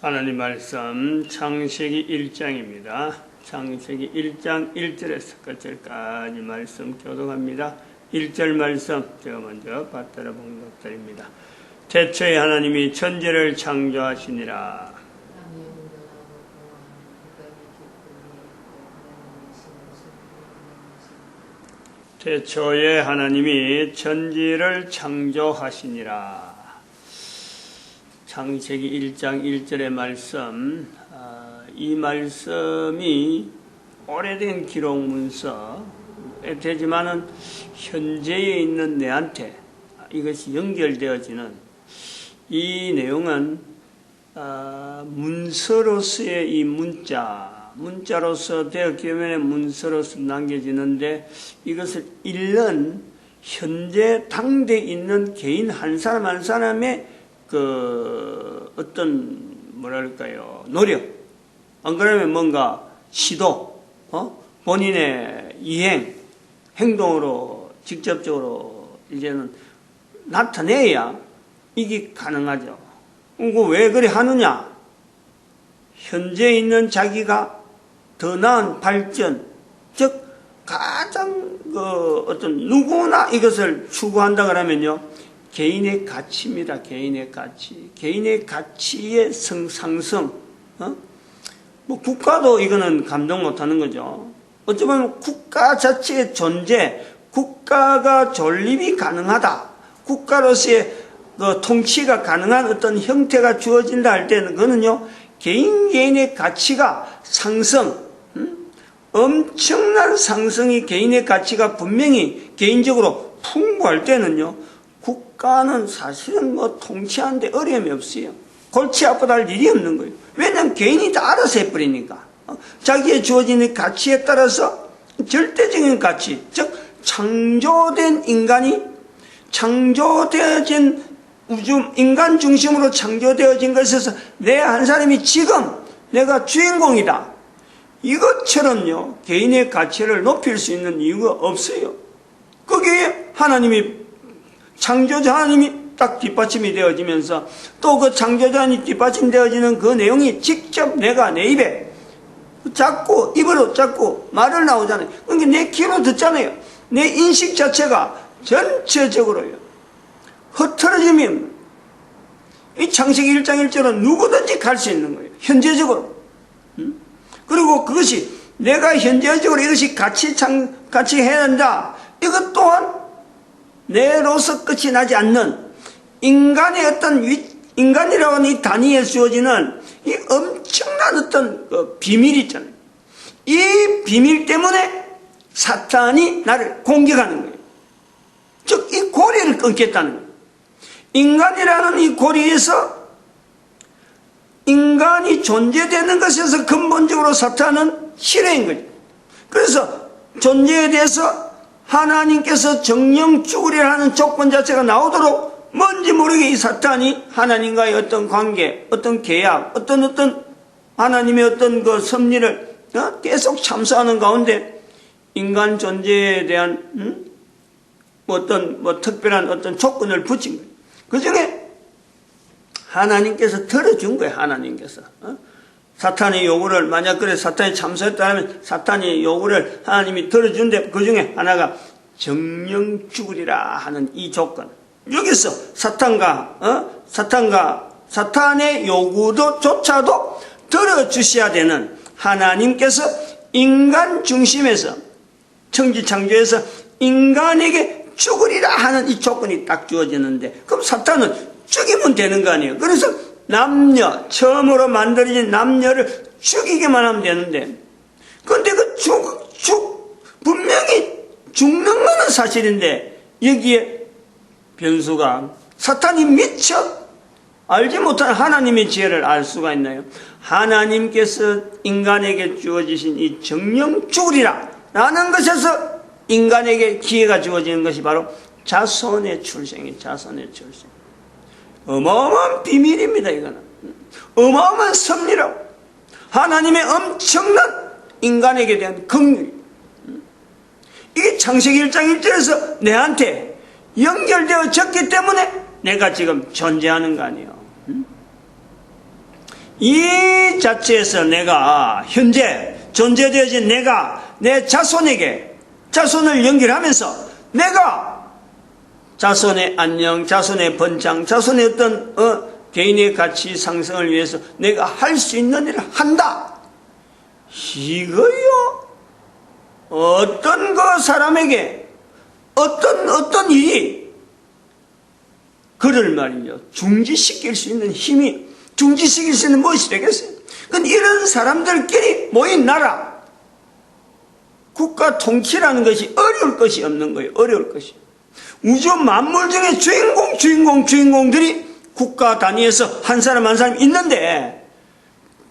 하나님 말씀 창세기 1장입니다. 창세기 1장 1절에서 끝절까지 말씀 교독합니다. 1절 말씀 제가 먼저 받들어 봉독드립니다. 태초에 하나님이 천지를 창조하시니라. 태초에 하나님이 천지를 창조하시니라. 창세기 1장 1절의 말씀, 이 말씀이 오래된 기록 문서에 되지만은 현재에 있는 내한테 이것이 연결되어지는 이 내용은 문서로서의 이 문자로서 되었기 때문에 문서로서 남겨지는데 이것을 읽는 현재 당대에 있는 개인 한 사람 한 사람의 어떤 뭐랄까요 노력 안 그러면 뭔가 시도 본인의 이행 행동으로 직접적으로 이제는 나타내야 이게 가능하죠. 그거 왜 그래 하느냐? 현재 있는 자기가 더 나은 발전, 즉 가장 어떤 누구나 이것을 추구한다 그러면요. 개인의 가치입니다. 개인의 가치. 개인의 가치의 상승. 뭐 국가도 이거는 감동 못하는 거죠. 어쩌면 국가 자체의 존재, 국가가 존립이 가능하다. 국가로서의 통치가 가능한 어떤 형태가 주어진다 할 때는 그거는요. 개인의 가치가 상승, 엄청난 상승이 개인의 가치가 분명히 개인적으로 풍부할 때는요. 국가는 사실은 통치하는데 어려움이 없어요. 골치 아프다 할 일이 없는 거예요. 왜냐하면 개인이 다 알아서 해버리니까. 자기의 주어지는 가치에 따라서 절대적인 가치, 즉 창조된 인간이 창조되어진 우주 인간 중심으로 창조되어진 것에서 내 한 사람이 지금 내가 주인공이다. 이것처럼요. 개인의 가치를 높일 수 있는 이유가 없어요. 거기에 하나님이 창조자 하나님이 딱 뒷받침이 되어지면서 또 그 창조자니 뒷받침되어지는 그 내용이 직접 내가 내 입에 자꾸 입으로 자꾸 말을 나오잖아요. 그러니까 내 귀로 듣잖아요. 내 인식 자체가 전체적으로요. 흐트러짐이 이 창세기 1장 1절은 누구든지 갈 수 있는 거예요. 현재적으로. 그리고 그것이 내가 현재적으로 이것이 같이 해야 한다. 이것 또한 내로서 끝이 나지 않는 인간의 어떤 인간이라고 하는 이 단위에 주어지는 이 엄청난 어떤 비밀이 있잖아요. 이 비밀 때문에 사탄이 나를 공격하는 거예요. 즉, 이 고리를 끊겠다는 거예요. 인간이라는 이 고리에서 인간이 존재되는 것에서 근본적으로 사탄은 실외인 거죠. 그래서 존재에 대해서 하나님께서 정령 죽으리라 하는 조건 자체가 나오도록 뭔지 모르게 이 사탄이 하나님과의 어떤 관계, 어떤 계약, 어떤 하나님의 어떤 그 섭리를 계속 참수하는 가운데 인간 존재에 대한 특별한 어떤 조건을 붙인 거예요. 그 중에 하나님께서 들어준 거예요. 하나님께서. 사탄의 요구를 만약 그래 사탄이 참소했다면 사탄의 요구를 하나님이 들어준데 그 중에 하나가 정령 죽으리라 하는 이 조건. 여기서 사탄의 요구조차도 들어주셔야 되는 하나님께서 인간 중심에서 천지창조에서 인간에게 죽으리라 하는 이 조건이 딱 주어지는데 그럼 사탄은 죽이면 되는 거 아니에요. 그래서 처음으로 만들어진 남녀를 죽이기만 하면 되는데, 그런데 분명히 죽는 거는 사실인데, 여기에 변수가 사탄이 미처 알지 못한 하나님의 지혜를 알 수가 있나요? 하나님께서 인간에게 주어지신 이 정령 죽으리라 라는 것에서 인간에게 기회가 주어지는 것이 바로 자손의 출생이에요. 자손의 출생. 어마어마한 비밀입니다. 이거는 어마어마한 섭리라고 하나님의 엄청난 인간에게 대한 긍휼. 이게 창세기 1장 1절에서 내한테 연결되어졌기 때문에 내가 지금 존재하는 거 아니에요. 이 자체에서 내가 현재 존재되어진 내가 내 자손에게 자손을 연결하면서 내가 자손의 안녕, 자손의 번창, 자손의 어떤 개인의 가치 상승을 위해서 내가 할 수 있는 일을 한다. 이거요. 어떤 그 사람에게 어떤 일이 그를 말이죠. 중지시킬 수 있는 힘이, 중지시킬 수 있는 무엇이 되겠어요? 그건 이런 사람들끼리 모인 나라, 국가 통치라는 것이 어려울 것이 없는 거예요. 어려울 것이. 우주 만물 중에 주인공들이 국가 단위에서 한 사람 한 사람 있는데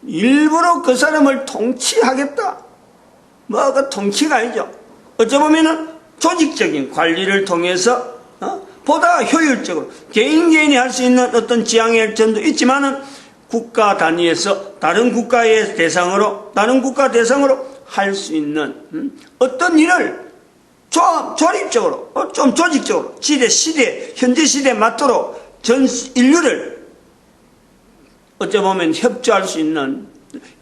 일부러 그 사람을 통치하겠다. 뭐가 통치가 아니죠. 어쩌보면은 조직적인 관리를 통해서 보다 효율적으로 개인이 할 수 있는 어떤 지향의 점도 있지만은 국가 단위에서 다른 국가 대상으로 할 수 있는 어떤 일을 좀 조립적으로, 좀 조직적으로 현재 시대에 맞도록 전 인류를 어쩌보면 협조할 수 있는,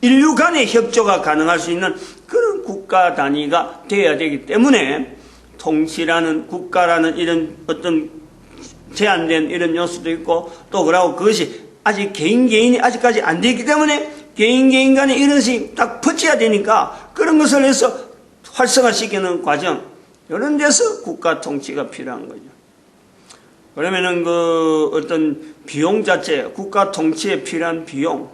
인류 간의 협조가 가능할 수 있는 그런 국가 단위가 되어야 되기 때문에 통치라는, 국가라는 이런 어떤 제한된 이런 요소도 있고, 또 그러고 그것이 아직 개인이 아직까지 안 되기 때문에 개인 간에 이런 것이 딱 퍼져야 되니까 그런 것을 해서 활성화시키는 과정, 이런 데서 국가 통치가 필요한 거죠. 그러면은 그 어떤 비용 자체, 국가 통치에 필요한 비용,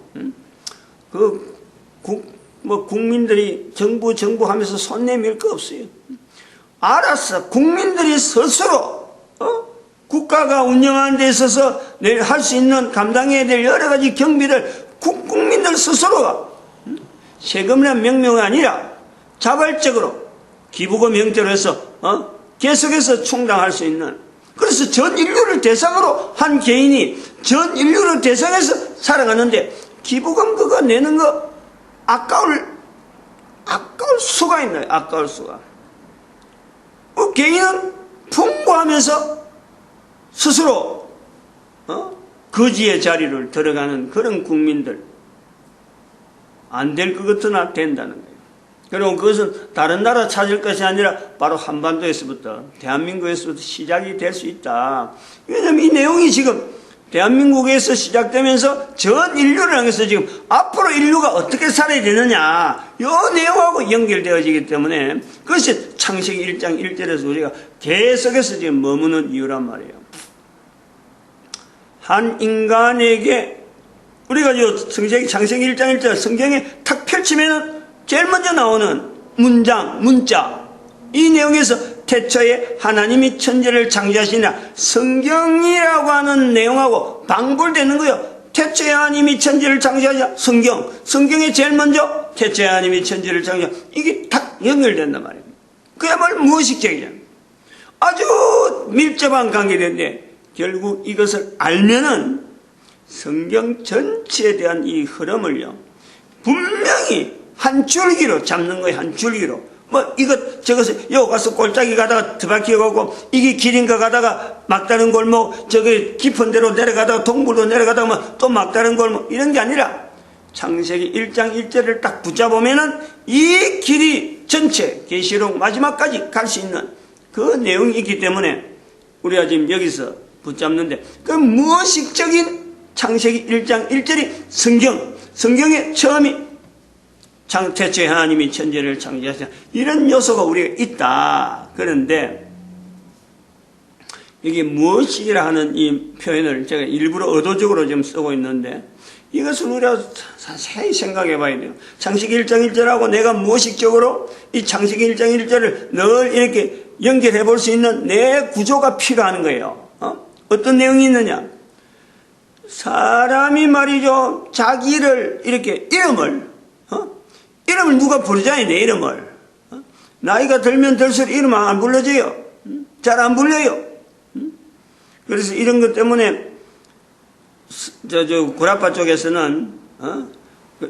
국민들이 정부 하면서 손 내밀 거 없어요. 알았어. 국민들이 스스로, 국가가 운영하는 데 있어서 할 수 있는, 감당해야 될 여러 가지 경비를 국민들 스스로가 세금이나 명령이 아니라 자발적으로 기부금 형태로 해서, 계속해서 충당할 수 있는, 그래서 전 인류를 대상으로 한 개인이 전 인류를 대상해서 살아가는데 기부금 그거 내는 거 아까울 수가 있나요? 아까울 수가. 개인은 풍부하면서 스스로 거지의 자리를 들어가는 그런 국민들, 안 될 것 같으나 된다는 거예요. 그리고 그것은 다른 나라 찾을 것이 아니라 바로 한반도에서부터, 대한민국에서부터 시작이 될 수 있다. 왜냐하면 이 내용이 지금 대한민국에서 시작되면서 전 인류를 향해서 지금 앞으로 인류가 어떻게 살아야 되느냐, 이 내용하고 연결되어지기 때문에 그것이 창세기 1장 1절에서 우리가 계속해서 지금 머무는 이유란 말이에요. 한 인간에게 우리가 창세기 1장 1절 성경에 탁 펼치면은 제일 먼저 나오는 문자, 이 내용에서 태초에 하나님이 천지를 창조하시나, 성경이라고 하는 내용하고 방불되는 거예요. 태초에 하나님이 천지를 창조하시나, 성경에 제일 먼저 태초에 하나님이 천지를 창조하시나, 이게 탁 연결된단 말이에요. 그야말로 무의식적이잖아요. 아주 밀접한 관계인데 결국 이것을 알면은 성경 전체에 대한 이 흐름을요, 분명히 한 줄기로 잡는 거예요. 한 줄기로. 저것을, 요 가서 골짜기 가다가 드바퀴어가고, 이게 길인가 가다가 막다른 골목, 저기 깊은 데로 내려가다가 동굴로 내려가다가 또 막다른 골목, 이런 게 아니라, 창세기 1장 1절을 딱 붙잡으면은 이 길이 전체, 계시록 마지막까지 갈 수 있는 그 내용이 있기 때문에 우리가 지금 여기서 붙잡는데, 그 무의식적인 창세기 1장 1절이 성경의 처음이 태초에 하나님이 천지를 창조하시나, 이런 요소가 우리가 있다. 그런데 이게 무엇이라 하는 이 표현을 제가 일부러 의도적으로 좀 쓰고 있는데, 이것은 우리가 자세히 생각해 봐야 돼요. 창세기 1장 1절하고 내가 무의식적으로 이 창세기 1장 1절을 늘 이렇게 연결해 볼 수 있는 내 구조가 필요한 거예요. 어떤 내용이 있느냐? 사람이 말이죠, 자기를 이렇게 이름을 누가 부르잖아요. 내 이름을. 나이가 들면 들수록 이름 안 불러져요. 잘 안 불려요. 그래서 이런 것 때문에 구라파 쪽에서는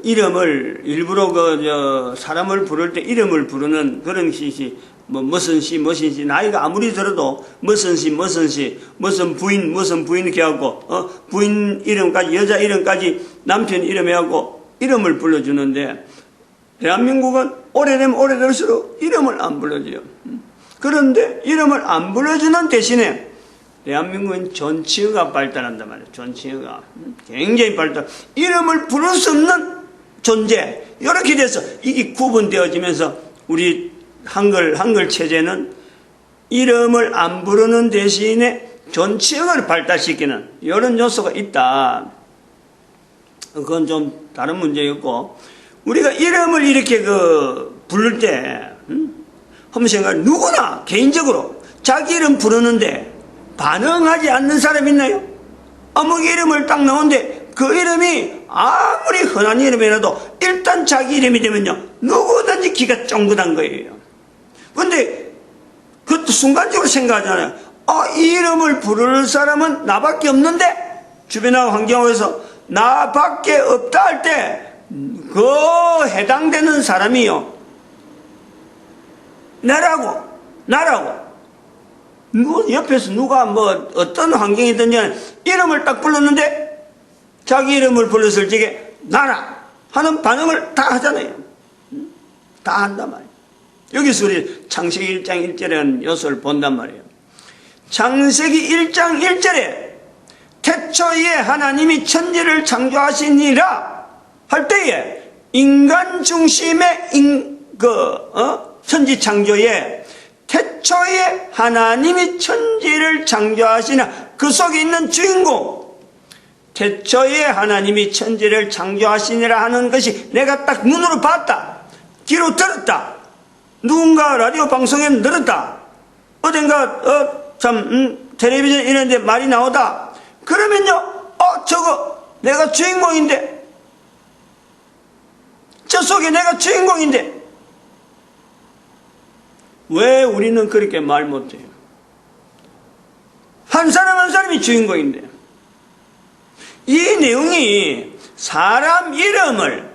이름을 일부러 사람을 부를 때 이름을 부르는 그런 것이 뭐 무슨 씨 나이가 아무리 들어도 무슨 씨 무슨 부인 이렇게 하고 부인 이름까지 여자 이름까지 남편 이름 해갖고 이름을 불러주는데 대한민국은 오래되면 오래될수록 이름을 안 불러줘요. 그런데 이름을 안 불러주는 대신에 대한민국은 존칭어가 발달한단 말이에요. 존칭어가 굉장히 발달. 이름을 부를 수 없는 존재 이렇게 돼서 이게 구분되어지면서 우리 한글 체제는 이름을 안 부르는 대신에 존칭어를 발달시키는 이런 요소가 있다. 그건 좀 다른 문제였고 우리가 이름을 이렇게 부를 때 한번 생각해 누구나 개인적으로 자기 이름 부르는데 반응하지 않는 사람 있나요? 어묵 이름을 딱 나오는데 그 이름이 아무리 흔한 이름이라도 일단 자기 이름이 되면요 누구든지 기가 쫑긋한 거예요. 그런데 그것도 순간적으로 생각하잖아요. 이 이름을 부를 사람은 나밖에 없는데 주변하고 환경에서 나밖에 없다 할 때 그 해당되는 사람이요 나라고 옆에서 누가 뭐 어떤 환경이든지 이름을 딱 불렀는데 자기 이름을 불렀을 적에 나라 하는 반응을 다 하잖아요. 다 한단 말이에요. 여기서 우리 창세기 1장 1절이라는 요소를 본단 말이에요. 창세기 1장 1절에 태초에 하나님이 천지를 창조하시니라 할 때에 인간 중심의 천지 창조에 태초에 하나님이 천지를 창조하시나 그 속에 있는 주인공 태초에 하나님이 천지를 창조하시니라 하는 것이 내가 딱 눈으로 봤다. 귀로 들었다. 누군가 라디오 방송에 들었다. 어딘가 텔레비전 이런 데 말이 나오다. 그러면요 저거 내가 주인공인데 저 속에 내가 주인공인데 왜 우리는 그렇게 말 못해요? 한 사람 한 사람이 주인공인데 이 내용이 사람 이름을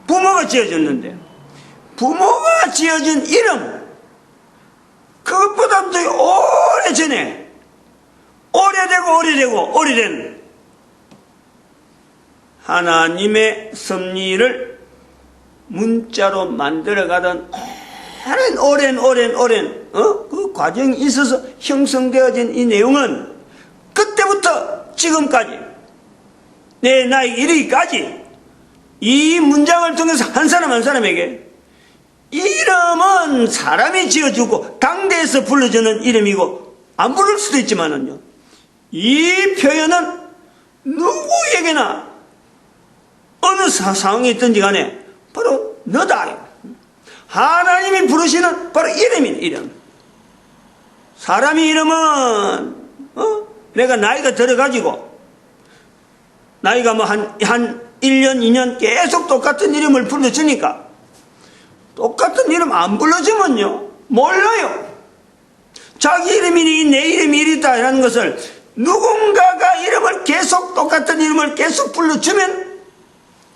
부모가 지어줬는데 부모가 지어준 이름 그것보다 더 오래전에 오래된 하나님의 섭리를 문자로 만들어가던 오랜 그 과정이 있어서 형성되어진 이 내용은 그때부터 지금까지 내 나이 이르기까지 이 문장을 통해서 한 사람 한 사람에게 이름은 사람이 지어주고 당대에서 불러주는 이름이고 안 부를 수도 있지만은요 이 표현은 누구에게나 어느 상황에 있든지 간에 바로 너다. 하나님이 부르시는 바로 이름. 사람의 이름은 내가 나이가 들어가지고 나이가 뭐 한 1년 2년 계속 똑같은 이름을 불러주니까 똑같은 이름 안 불러주면요 몰라요. 자기 이름이 내 이름이 이리다 라는 것을 누군가가 이름을 계속 똑같은 이름을 계속 불러주면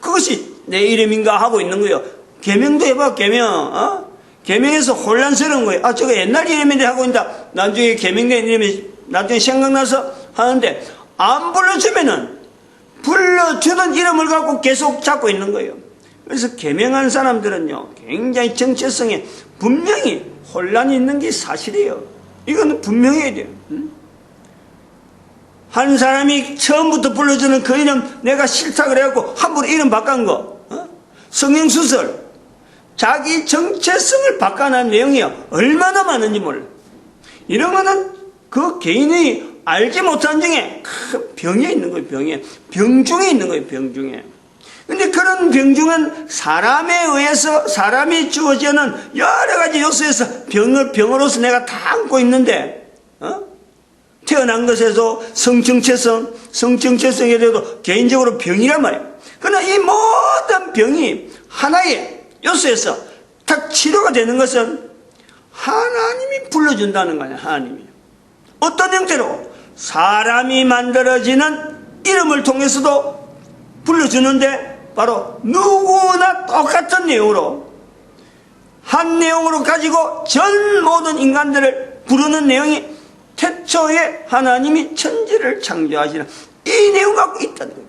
그것이 내 이름인가 하고 있는 거예요. 개명도 해봐, 개명. 개명해서 혼란스러운 거예요. 저거 옛날 이름인데 하고 있다. 나중에 개명된 이름이 나중에 생각나서 하는데, 안 불러주면은, 불러주던 이름을 갖고 계속 잡고 있는 거예요. 그래서 개명한 사람들은요, 굉장히 정체성에 분명히 혼란이 있는 게 사실이에요. 이거는 분명해야 돼요. 한 사람이 처음부터 불러주는 그 이름 내가 싫다 그래갖고 함부로 이름 바꾼 거. 성형수술. 자기 정체성을 바꿔놓은 내용이 얼마나 많은지 몰라. 이런 거는 그 개인이 알지 못한 중에 병에 있는 거예요. 병중에 있는 거예요. 병중에. 근데 그런 병중은 사람에 의해서 사람이 주어지는 여러 가지 요소에서 병으로서 내가 다 안고 있는데 태어난 것에서 성정체성에 대해서 개인적으로 병이란 말이에요. 그러나 이 모든 병이 하나의 요소에서 딱 치료가 되는 것은 하나님이 불러준다는 거예요. 하나님이. 어떤 형태로? 사람이 만들어지는 이름을 통해서도 불러주는데 바로 누구나 똑같은 내용으로 한 내용으로 가지고 전 모든 인간들을 부르는 내용이 태초에 하나님이 천지를 창조하시는 이 내용 갖고 있다는 거죠.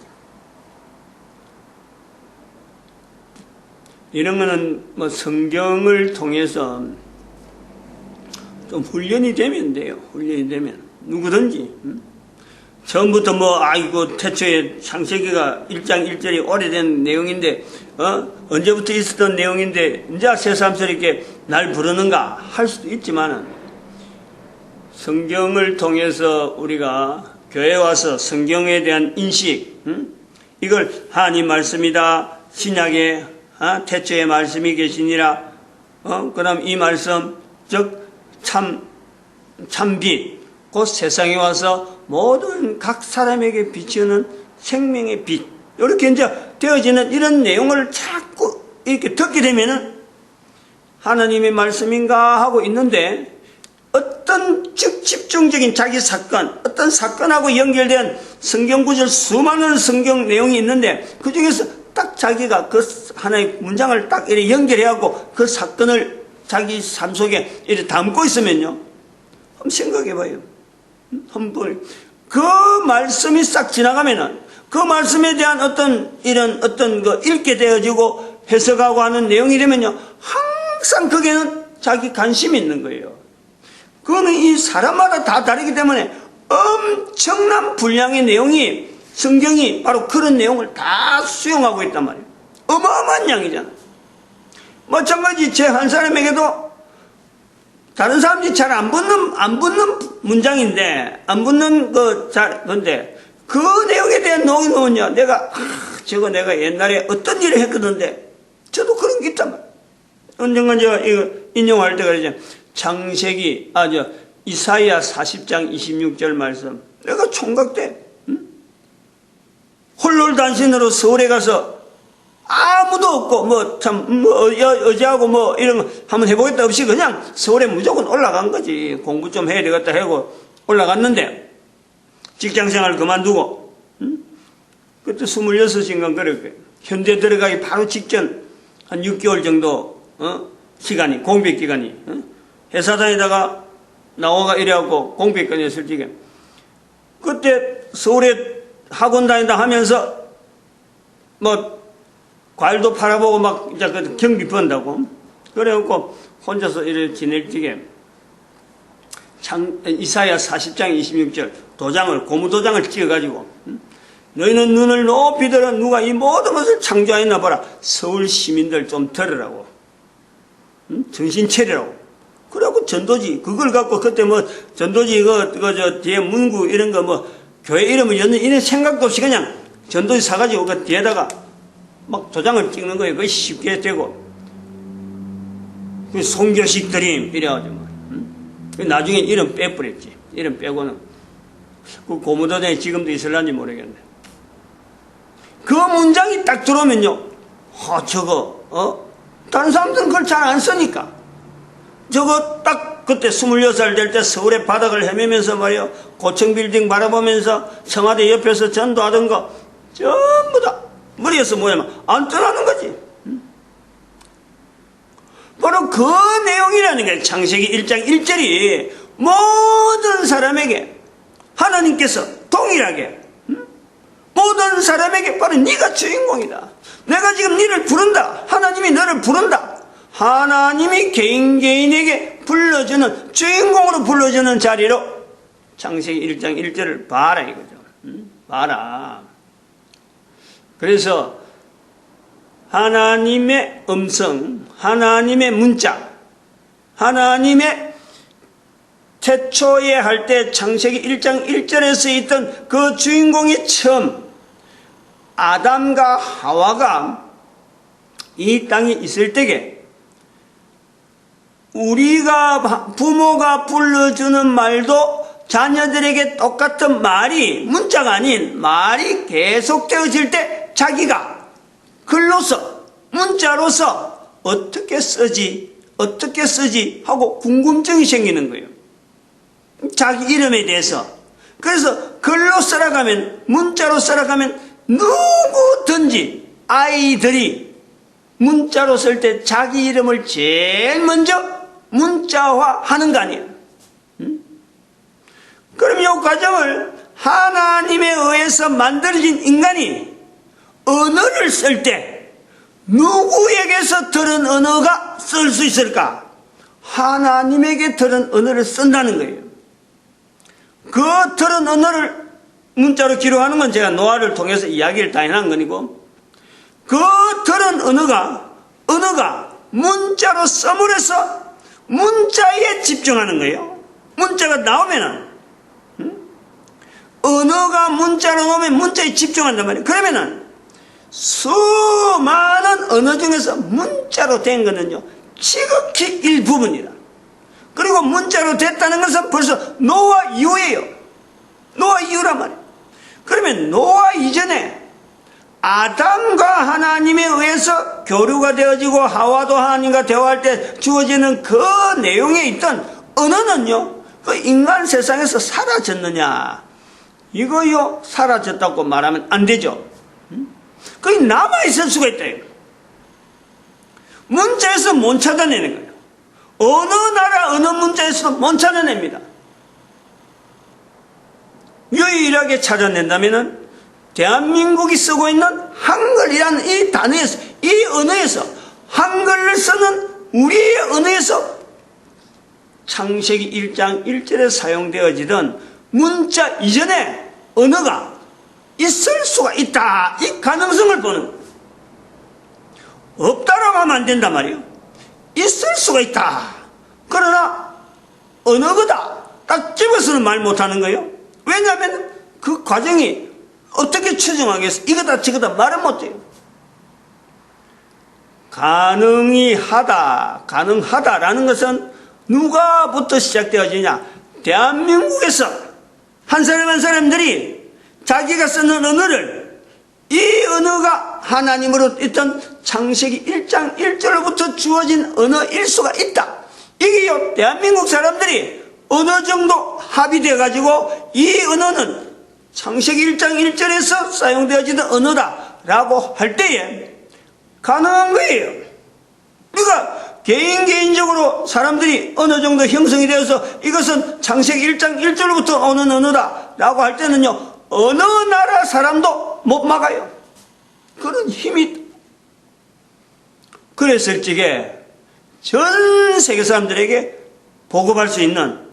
이런 거는 뭐 성경을 통해서 좀 훈련이 되면 돼요. 훈련이 되면 누구든지 처음부터 뭐 아이고 태초에 창세기가 1장 1절이 오래된 내용인데 언제부터 있었던 내용인데 이제 새삼스럽게 날 부르는가 할 수도 있지만은 성경을 통해서 우리가 교회 와서 성경에 대한 인식 이걸 하나님 말씀이다. 신약에 태초에 말씀이 계시니라. 그 다음 이 말씀 즉 참빛 곧 세상에 와서 모든 각 사람에게 비추는 생명의 빛 이렇게 이제 되어지는 이런 내용을 자꾸 이렇게 듣게 되면은 하나님의 말씀인가 하고 있는데 어떤 집중적인 자기 사건 어떤 사건하고 연결된 성경 구절 수많은 성경 내용이 있는데 그 중에서 딱 자기가 그 하나의 문장을 딱 이렇게 연결해갖고 그 사건을 자기 삶 속에 이렇게 담고 있으면요 한번 생각해봐요. 한번 그 말씀이 싹 지나가면은 그 말씀에 대한 어떤 거 읽게 되어지고 해석하고 하는 내용이 되면요 항상 거기에는 자기 관심이 있는 거예요. 그거는 이 사람마다 다 다르기 때문에 엄청난 분량의 내용이 성경이 바로 그런 내용을 다 수용하고 있단 말이에요. 어마어마한 양이잖아. 마찬가지 제 한 사람에게도 다른 사람들이 잘 안 붙는 문장인데, 안 붙는 건데, 그 내용에 대한 내용은요, 저거 내가 옛날에 어떤 일을 했거든데, 저도 그런 게 있단 말이에요. 언젠가 이거 인용할 때가 이제 창세기, 이사야 40장 26절 말씀. 내가 총각 때, 홀로단신으로 서울에 가서 아무도 없고, 여자하고 이런 거 한번 해보겠다 없이 그냥 서울에 무조건 올라간 거지. 공부 좀 해야 되겠다 하고 올라갔는데, 직장 생활 그만두고, 그때 26인가 그랬고요. 현대 들어가기 바로 직전, 한 6개월 정도, 시간이, 공백 기간이, 회사 다니다가 나와가 이래갖고 공백 기간이었을 적에, 그때 서울에 학원 다닌다 하면서, 과일도 팔아보고 이제 경비 번다고. 그래갖고 혼자서 이렇게 지낼 적에 이사야 40장 26절 고무도장을 찍어가지고 너희는 눈을 높이 들어 누가 이 모든 것을 창조하였나 보라. 서울 시민들 좀 들으라고. 정신 차리라고. 그래갖고 전도지 그걸 갖고 그때 전도지 저 뒤에 문구 이런 거 교회 이름을 였는 이런 생각도 없이 그냥 전도지 사가지고 그 뒤에다가 도장을 찍는 거예요. 그게 쉽게 되고. 그 송교식 드림, 이래가지고. 나중에 이름 빼버렸지. 이름 빼고는. 그 고무도장이 지금도 있을란지 모르겠네. 그 문장이 딱 들어오면요. 다른 사람들은 그걸 잘 안 쓰니까. 저거 딱 그때 26살 될 때 서울의 바닥을 헤매면서 말이요. 고층 빌딩 바라보면서 청와대 옆에서 전도하던 거 전부 다 머리에서 안 떠나는 거지. 바로 그 내용이라는 게 창세기 1장 1절이 모든 사람에게 하나님께서 동일하게 모든 사람에게 바로 네가 주인공이다. 내가 지금 너를 부른다. 하나님이 너를 부른다. 하나님이 개인에게 불러주는 주인공으로 불러주는 자리로 창세기 1장 1절을 봐라 이거죠. 봐라. 그래서 하나님의 음성, 하나님의 문자, 하나님의 태초에 할 때 창세기 1장 1절에서 있던 그 주인공이 처음 아담과 하와가 이 땅에 있을 때에 우리가 부모가 불러주는 말도 자녀들에게 똑같은 말이 문자가 아닌 말이 계속되어질 때 자기가 글로서 문자로서 어떻게 쓰지 하고 궁금증이 생기는 거예요. 자기 이름에 대해서. 그래서 글로 써나가면 문자로 써나가면 누구든지 아이들이 문자로 쓸 때 자기 이름을 제일 먼저 문자화하는 거 아니에요. 그럼 이 과정을 하나님에 의해서 만들어진 인간이 언어를 쓸 때 누구에게서 들은 언어가 쓸 수 있을까? 하나님에게 들은 언어를 쓴다는 거예요. 그 들은 언어를 문자로 기록하는 건 제가 노화를 통해서 이야기를 다 해놓은 거니고, 그 들은 언어가 문자로 써물해서 문자에 집중하는 거예요. 문자가 나오면은, 언어가 문자로 나오면 문자에 집중한단 말이에요. 그러면은 수많은 언어 중에서 문자로 된 거는요, 지극히 일부분이다. 그리고 문자로 됐다는 것은 벌써 노아 이후예요. 노아 이후란 말이에요. 그러면 노아 이전에 아담과 하나님에 의해서 교류가 되어지고 하와도 하나님과 대화할 때 주어지는 그 내용에 있던 언어는요, 그 인간 세상에서 사라졌느냐? 이거요, 사라졌다고 말하면 안 되죠. 거기 남아있을 수가 있다. 문자에서 못 찾아내는 거예요. 어느 나라, 어느 문자에서도 못 찾아냅니다. 유일하게 찾아낸다면은 대한민국이 쓰고 있는 한글이라는 이 단어에서, 이 언어에서, 한글을 쓰는 우리의 언어에서 창세기 1장 1절에 사용되어지던 문자 이전에 언어가 있을 수가 있다. 이 가능성을 보는 거예요. 없다라고 하면 안 된단 말이에요. 있을 수가 있다. 그러나 언어거다. 딱 집어서는 말 못하는 거예요. 왜냐하면 그 과정이 어떻게 추정하겠어? 이거다 저거다 말은 못해요. 가능하다라는 것은 누가부터 시작되어지냐? 대한민국에서 한 사람 한 사람들이 자기가 쓰는 언어를, 이 언어가 하나님으로 있던 창세기 1장 1절부터 주어진 언어일 수가 있다. 이게요, 대한민국 사람들이 어느 정도 합의되어 가지고 이 언어는 창세기 1장 1절에서 사용되어지는 언어다라고 할 때에 가능한 거예요. 그러니까 개인적으로 사람들이 어느 정도 형성이 되어서 이것은 창세기 1장 1절부터 오는 언어다라고 할 때는요, 어느 나라 사람도 못 막아요. 그런 힘이 있다. 그랬을 적에 전 세계 사람들에게 보급할 수 있는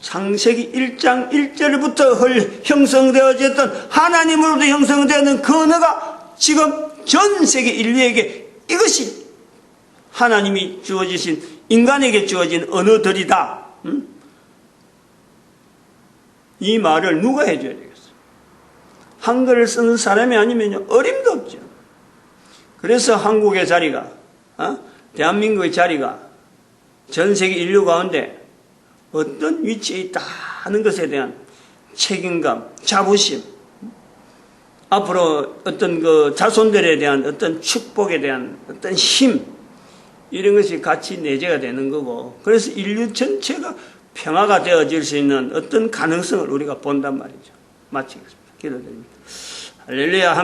창세기 1장 1절부터 형성되어졌던 하나님으로부터 형성되었는 그 언어가 지금 전 세계 인류에게 이것이 하나님이 주어주신, 인간에게 주어진 언어들이다. 이 말을 누가 해줘야 되겠어요? 한글을 쓰는 사람이 아니면 어림도 없죠. 그래서 한국의 자리가, 대한민국의 자리가 전 세계 인류 가운데 어떤 위치에 있다 하는 것에 대한 책임감, 자부심, 앞으로 어떤 그 자손들에 대한 어떤 축복에 대한 어떤 힘, 이런 것이 같이 내재가 되는 거고, 그래서 인류 전체가 평화가 되어질 수 있는 어떤 가능성을 우리가 본단 말이죠. 마치겠습니다. 기도드립니다. 할렐루야.